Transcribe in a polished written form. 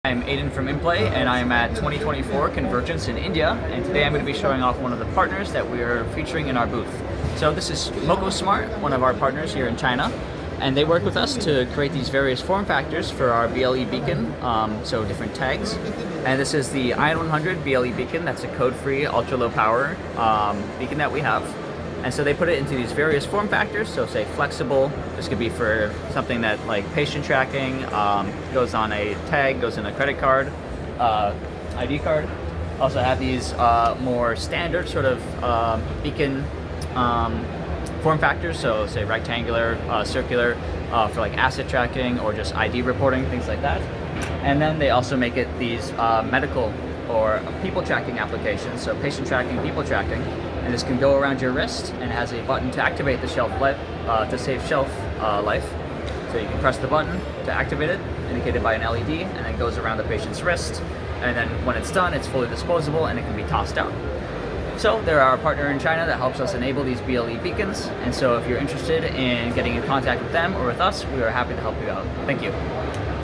I'm Aiden from InPlay, and I'm at 2024 Convergence in India, and today I'm going to be showing off one of the partners that we're featuring in our booth. So this is Moko Smart, one of our partners here in China, and they work with us to create these various form factors for our BLE beacon, so different tags. And this is the Ion 100 BLE beacon. That's a code-free, ultra-low power beacon that we have. And so they put it into these various form factors. So say flexible, this could be for something that like patient tracking, goes on a tag, goes in a credit card, ID card. Also have these more standard sort of beacon form factors. So say rectangular, circular, for like asset tracking or just ID reporting, things like that. And then they also make it these medical or people tracking applications. So patient tracking, people tracking. And this can go around your wrist and has a button to activate the shelf life, to save shelf life. So you can press the button to activate it, indicated by an LED, and it goes around the patient's wrist. And then when it's done, it's fully disposable and it can be tossed out. So they're our partner in China that helps us enable these BLE beacons. And so if you're interested in getting in contact with them or with us, we are happy to help you out. Thank you.